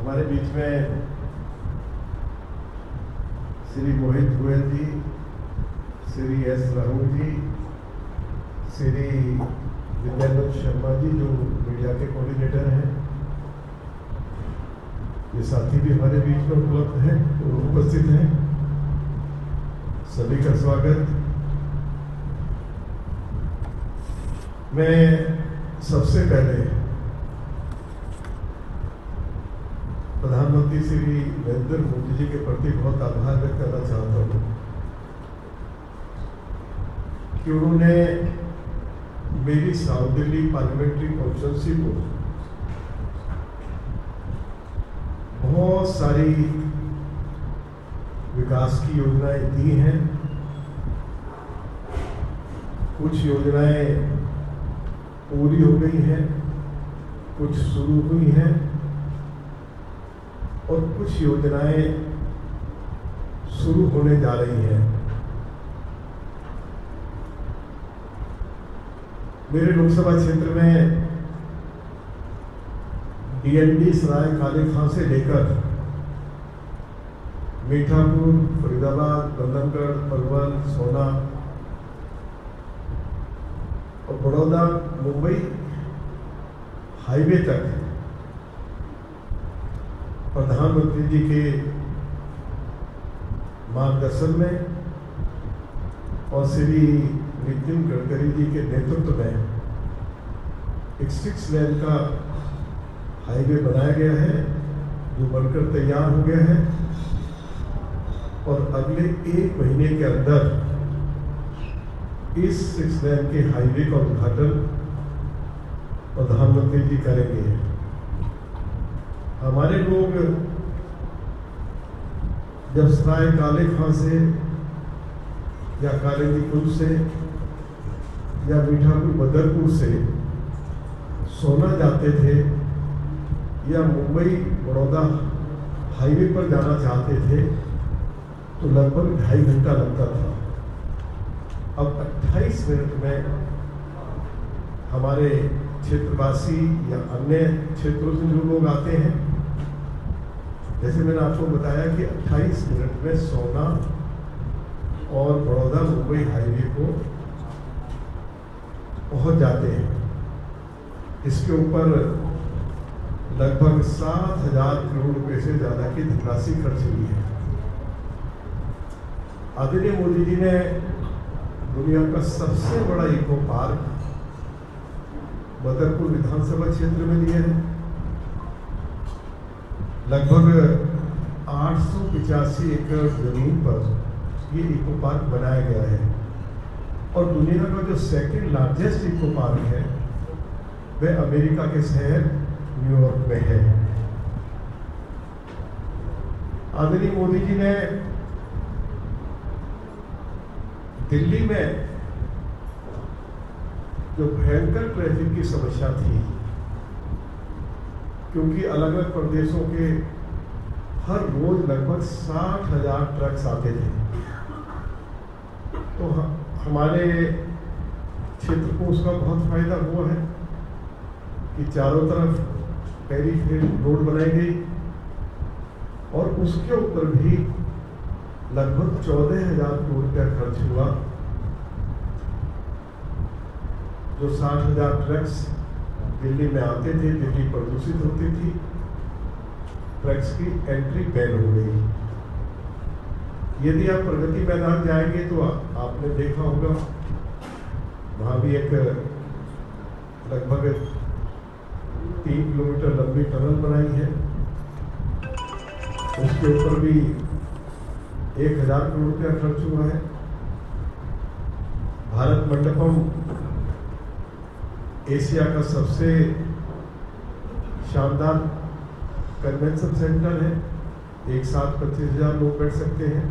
हमारे बीच में श्री मोहित गोयल जी, श्री एस राहुल जी, श्री विद्यानंद शर्मा जी जो मीडिया के कोऑर्डिनेटर हैं, ये साथी भी हमारे बीच में उपलब्ध हैं, उपस्थित हैं। सभी का स्वागत। मैं सबसे पहले प्रधानमंत्री श्री नरेंद्र मोदी जी के प्रति बहुत आभार व्यक्त करना चाहता हूँ कि उन्होंने मेरी साउथ दिल्ली पार्लियामेंट्री कॉन्स्टिट्यूंसी को बहुत सारी विकास की योजनाएं दी हैं। कुछ योजनाएं पूरी हो गई हैं, कुछ शुरू हुई हैं और कुछ योजनाएं शुरू होने जा रही हैं। मेरे लोकसभा क्षेत्र में डीएनडी सराय काले खां से लेकर मीठापुर, फरीदाबाद, बंधनगढ़, पलवल, सोना और बड़ौदा मुंबई हाईवे तक प्रधानमंत्री जी के मार्गदर्शन में और श्री नितिन गडकरी जी के नेतृत्व में एक 6 लेन का हाईवे बनाया गया है जो बनकर तैयार हो गया है और अगले 1 महीने के अंदर इस 6 लेन के हाईवे का उद्घाटन प्रधानमंत्री जी करेंगे। हमारे लोग जब सराय काले खां से या कालेजीपुर से या मीठापुर बदरपुर से सोना जाते थे या मुंबई बड़ौदा हाईवे पर जाना चाहते थे तो लगभग 2.5 घंटा लगता था। अब 28 मिनट में हमारे क्षेत्रवासी या अन्य क्षेत्रों से जो लोग आते हैं, जैसे मैंने आपको बताया कि 28 मिनट में सोना और बड़ौदा मुंबई हाईवे को पहुंच जाते हैं। इसके ऊपर लगभग 7,000 करोड़ रुपए से ज्यादा की धनराशि खर्च हुई है। आदरणीय मोदी जी ने दुनिया का सबसे बड़ा इको पार्क बदरपुर विधानसभा क्षेत्र में लिया है। लगभग 885 एकड़ जमीन पर ये इको पार्क बनाया गया है और दुनिया का जो 2nd लार्जेस्ट इको पार्क है वह अमेरिका के शहर न्यूयॉर्क में है। आदरणीय मोदी जी ने दिल्ली में जो भयंकर ट्रैफिक की समस्या थी, क्योंकि अलग अलग प्रदेशों के हर रोज लगभग 60,000 ट्रक्स आते थे, तो हमारे क्षेत्र को उसका बहुत फायदा हुआ है कि चारों तरफ पेरीफेरल रोड बनाई गई और उसके ऊपर भी लगभग 14,000 करोड़ रुपया खर्च हुआ। जो 60,000 ट्रक्स दिल्ली में आते थे, दिल्ली प्रदूषित होती थी, ट्रक्स की एंट्री बैन हो गई। यदि आप प्रगति मैदान जाएंगे तो आपने देखा होगा वहां भी एक लगभग 3 किलोमीटर लंबी टनल बनाई है। उसके ऊपर भी 1,000 करोड़ रुपया खर्च हुआ है। भारत मंडपम एशिया का सबसे शानदार कन्वेंशन सेंटर है, एक साथ 25,000 लोग बैठ सकते हैं।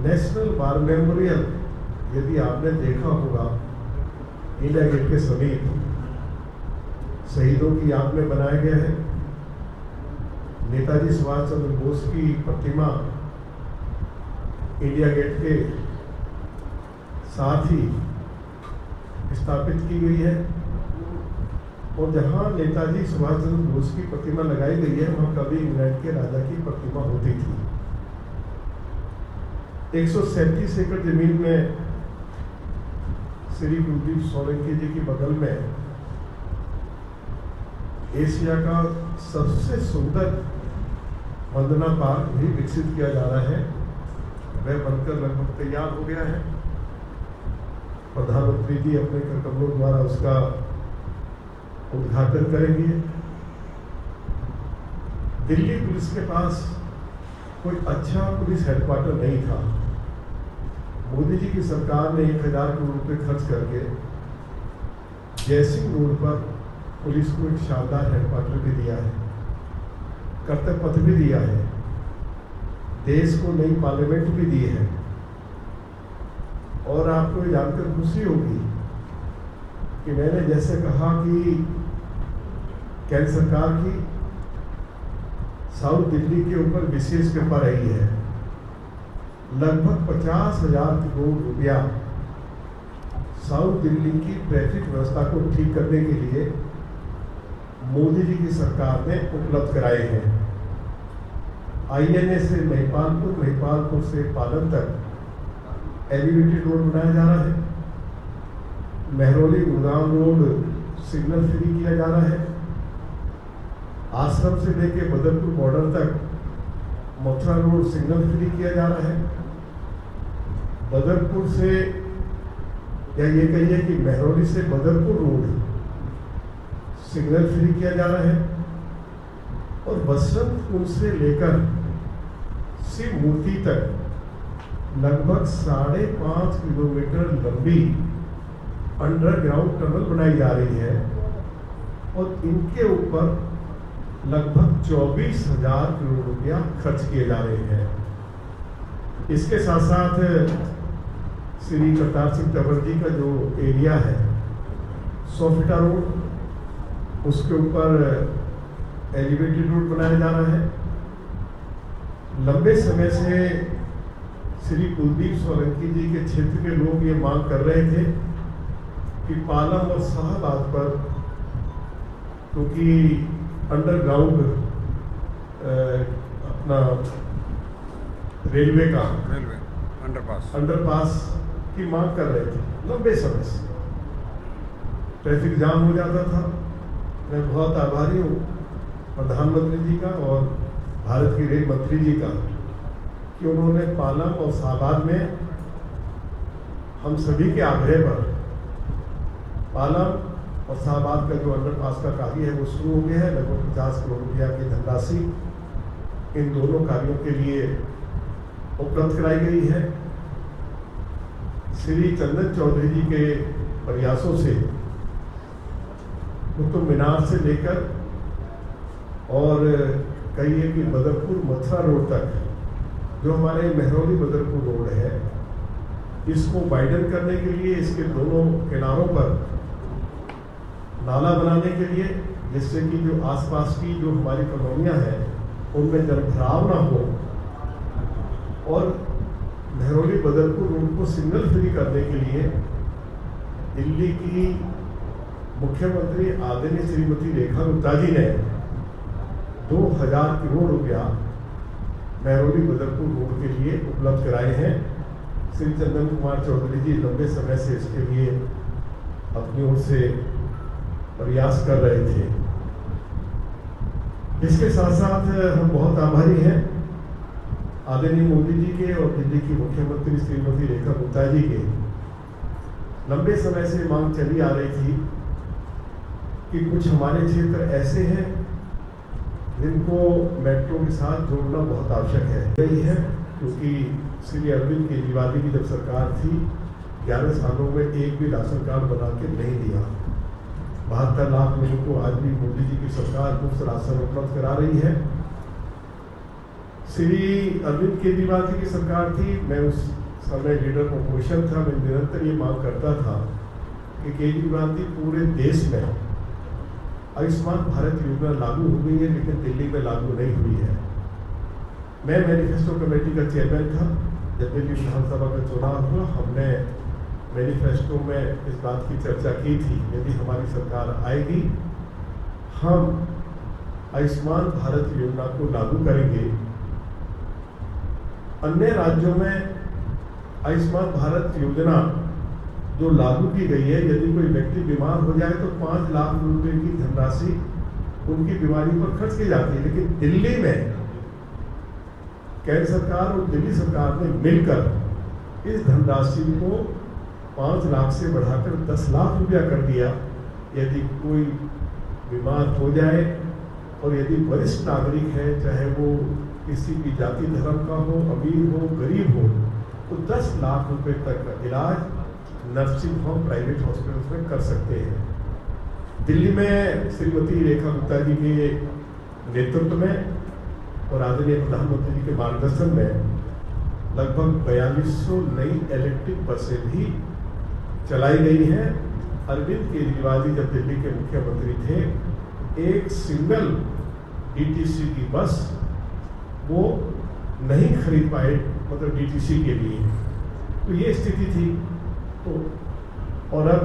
नेशनल वार मेमोरियल यदि आपने देखा होगा इंडिया गेट के समीप शहीदों की याद में बनाया गया है। नेताजी सुभाष चंद्र बोस की प्रतिमा इंडिया गेट के साथ ही स्थापित की गई है। और जहाँ नेताजी सुभाष चंद्र बोस की प्रतिमा लगाई गई है वहाँ कभी इंग्लैंड के राजा की प्रतिमा होती थी। 137 एकड़ जमीन में श्री कुलदीप सोलंकी जी के बगल में एशिया का सबसे सुंदर वंदना पार्क भी विकसित किया जा रहा है। वह बनकर लगभग तैयार हो गया है। प्रधानमंत्री जी अपने कमलों द्वारा उसका उद्घाटन करेंगे। दिल्ली पुलिस के पास कोई अच्छा पुलिस हेडक्वार्टर नहीं था। मोदी जी की सरकार ने 1000 करोड़ रुपए खर्च करके जयसिंह रोड पर पुलिस को एक शानदार हेडक्वार्टर भी दिया है, कर्तव्य पथ भी दिया है, देश को नई पार्लियामेंट भी दी है। और आपको ये जानकर खुशी होगी कि मैंने जैसे कहा कि केंद्र सरकार की साउथ दिल्ली के ऊपर विशेष कृपा रही है। लगभग 50,000 करोड़ रुपया साउथ दिल्ली की ट्रैफिक व्यवस्था को ठीक करने के लिए मोदी जी की सरकार ने उपलब्ध कराए हैं। INA से महिपालपुर, महिपालपुर से पालन तक एलिवेटेड रोड बनाया जा रहा है। Mehrauli Gurgaon road signal free किया जा रहा है। आश्रम से लेकर बदरपुर बॉर्डर तक मथुरा रोड सिग्नल फ्री किया जा रहा है। बदरपुर से या ये कहिए कि महरौली से बदरपुर रोड सिग्नल फ्री किया जा रहा है। और बसंतपुर से लेकर शिव मूर्ति तक लगभग 5.5 किलोमीटर लंबी अंडरग्राउंड टनल बनाई जा रही है। और इनके ऊपर लगभग 24,000 करोड़ रुपया खर्च किए जा रहे हैं। इसके साथ साथ श्री करतार सिंह तंवर जी का जो एरिया है 100 फीटा रोड, उसके ऊपर एलिवेटेड रोड बनाया जा रहा है। लंबे समय से श्री कुलदीप सोलंकी जी के क्षेत्र के लोग ये मांग कर रहे थे कि पालम और शाहबाद पर, क्योंकि अंडरग्राउंड अपना रेलवे अंडरपास की मांग कर रहे थे लंबे समय से। ट्रैफिक जाम हो जाता था। मैं बहुत आभारी हूँ प्रधानमंत्री जी का और भारत के रेल मंत्री जी का कि उन्होंने पालम और शाहबाद में हम सभी के आग्रह पर पालम और शाहबाद का जो अंडरपास का कार्य है वो शुरू हो गया है। लगभग 50 करोड़ रुपया की धनराशि इन दोनों कार्यों के लिए उपलब्ध कराई गई है। श्री चंदन चौधरी जी के प्रयासों से कुतुब मीनार से लेकर और कहिए कि बदरपुर मथुरा रोड तक जो हमारे महरौली बदरपुर रोड है, इसको वाइडन करने के लिए इसके दोनों किनारों पर नाला बनाने के लिए, जिससे कि जो आसपास की जो हमारी कॉलोनियां हैं उनमें जलभराव ना हो, और महरौली बदरपुर रोड को सिग्नल फ्री करने के लिए दिल्ली की मुख्यमंत्री आदरणीय श्रीमती रेखा गुप्ता जी ने 2000 करोड़ रुपया महरौली बदरपुर रोड के लिए उपलब्ध कराए हैं। श्री चंदन कुमार चौधरी जी लंबे समय से इसके लिए अपनी ओर से प्रयास कर रहे थे। इसके साथ साथ हम बहुत आभारी हैं आदरणीय मोदी जी के और दिल्ली की मुख्यमंत्री श्रीमती रेखा गुप्ता जी के। लंबे समय से मांग चली आ रही थी कि कुछ हमारे क्षेत्र ऐसे हैं जिनको मेट्रो के साथ जोड़ना बहुत आवश्यक है। यही है क्योंकि श्री अरविंद केजरीवाल की जब सरकार थी 11 सालों में एक भी राशन कार्ड बना के नहीं दिया। 72 लाख लोगों को आज भी मोदी जी की सरकार मुफ्त राशन उपलब्ध करा रही है। श्री अरविंद केजरीवाल जी की सरकार थी, मैं उस समय लीडर अपोजिशन था, मैं निरंतर ये मांग करता था कि केजरीवाल जी पूरे देश में आयुष्मान भारत योजना लागू हो गई है लेकिन दिल्ली में लागू नहीं हुई है। मैं मैनिफेस्टो कमेटी का चेयरमैन था। जब दिल्ली विधानसभा का चुनाव हुआ हमने मैनिफेस्टो में इस बात की चर्चा की थी, यदि हमारी सरकार आएगी हम आयुष्मान भारत योजना को लागू करेंगे। अन्य राज्यों में आयुष्मान भारत योजना जो लागू की गई है, यदि कोई व्यक्ति बीमार हो जाए तो 5 लाख रुपए की धनराशि उनकी बीमारी पर खर्च की जाती है, लेकिन दिल्ली में केंद्र सरकार और दिल्ली सरकार ने मिलकर इस धनराशि को 5 लाख से बढ़ाकर 10 लाख रुपया कर दिया। यदि कोई बीमार हो जाए और यदि वरिष्ठ नागरिक है, चाहे वो किसी भी जाति धर्म का हो, अमीर हो, गरीब हो, तो 10 लाख रुपए तक का इलाज नर्सिंग होम, प्राइवेट हॉस्पिटल्स में कर सकते हैं। दिल्ली में श्रीमती रेखा गुप्ता जी के नेतृत्व में और आदरणीय प्रधानमंत्री जी के मार्गदर्शन में लगभग 4200 नई इलेक्ट्रिक बसें भी चलाई गई हैं। अरविंद केजरीवाल जी जब दिल्ली के मुख्यमंत्री थे, एक सिंगल डीटीसी की बस वो नहीं खरीद पाए, मतलब डीटीसी के लिए, तो ये स्थिति थी। तो और अब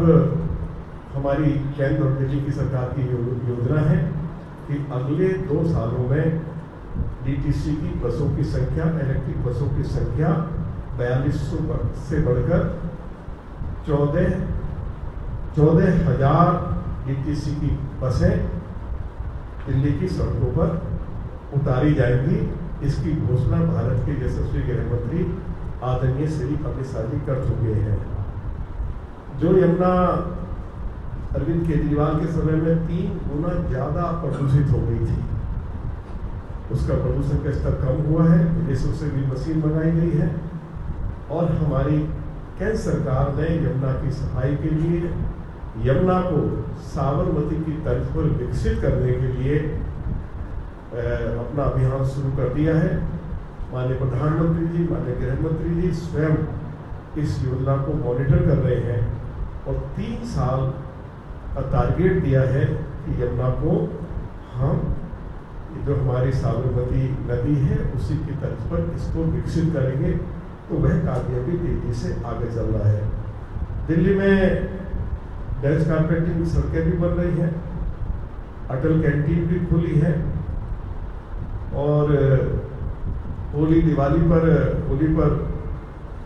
हमारी केंद्र और दिल्ली की सरकार की योजना है कि अगले 2 सालों में डीटीसी की बसों की संख्या, इलेक्ट्रिक बसों की संख्या 4200 से बढ़कर 14,000 डीटीसी की बसें दिल्ली की सड़कों पर उतारी जाएंगी। इसकी घोषणा भारत के यशस्वी गृह मंत्री आदरणीय श्री अमित शाह जी कर चुके हैं। जो यमुना अरविंद केजरीवाल के समय में 3 गुना ज्यादा प्रदूषित हो गई थी, उसका प्रदूषण का स्तर कम हुआ है। विदेशों से भी मशीन मंगाई गई है और हमारी केंद्र सरकार ने यमुना की सफाई के लिए, यमुना को साबरमती की तर्ज पर विकसित करने के लिए अपना अभियान शुरू कर दिया है। माननीय प्रधानमंत्री जी, माननीय गृह मंत्री जी स्वयं इस योजना को मॉनिटर कर रहे हैं और 3 साल का टारगेट दिया है कि यमुना को हम, जो हमारी साबरमती नदी है, उसी की तर्ज पर इसको विकसित करेंगे। तो वह कार्य भी तेजी से आगे चल रहा है। दिल्ली में डेंस कारपेटिंग सड़कें भी बन रही हैं, अटल कैंटीन भी खुली है और होली पर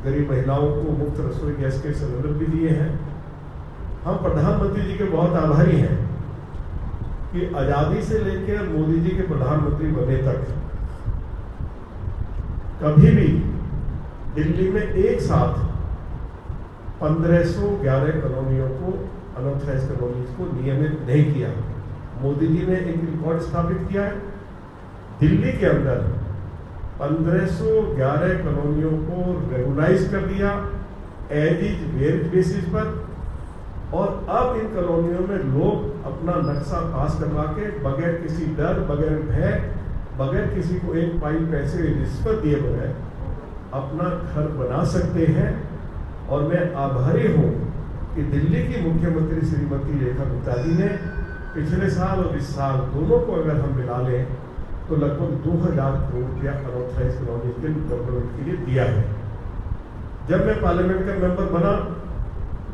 गरीब महिलाओं को मुफ्त रसोई गैस के सिलेंडर भी दिए हैं। हम प्रधानमंत्री जी के बहुत आभारी हैं कि आजादी से लेकर मोदी जी के प्रधानमंत्री बनने तक कभी भी दिल्ली में एक साथ 1511 कॉलोनियों को, अनऑथराइज्ड कॉलोनीज को नियमित नहीं किया। मोदी जी ने एक रिकॉर्ड स्थापित किया है। दिल्ली के अंदर 1511 कॉलोनियों को रेगुलाइज कर दिया एज इज वेयर बेसिस पर, और अब इन कॉलोनियों में लोग अपना नक्शा पास करवा के बगैर किसी डर, बगैर भय, बगैर किसी को एक पाई पैसे रिश्वत दिए बगैर अपना घर बना सकते हैं। और मैं आभारी हूँ कि दिल्ली की मुख्यमंत्री श्रीमती रेखा गुप्ता जी ने पिछले साल और इस साल दोनों को अगर हम मिला लें तो लगभग 2000 करोड़ रुपया अनऑथराइज्ड कॉलोनी के डेवलपमेंट के लिए दिया है। जब मैं पार्लियामेंट का मेंबर बना,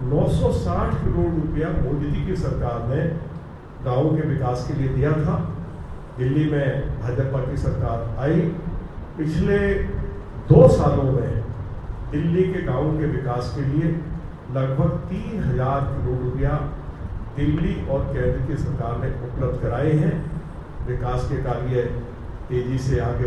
960 करोड़ रुपया मोदी जी की सरकार ने गाँव के विकास के लिए दिया था। दिल्ली में भाजपा की सरकार आई, पिछले 2 सालों में दिल्ली के गाँव के विकास के लिए लगभग 3000 करोड़ रुपया दिल्ली और केंद्र की सरकार ने उपलब्ध कराए हैं। विकास के कार्य तेजी से आगे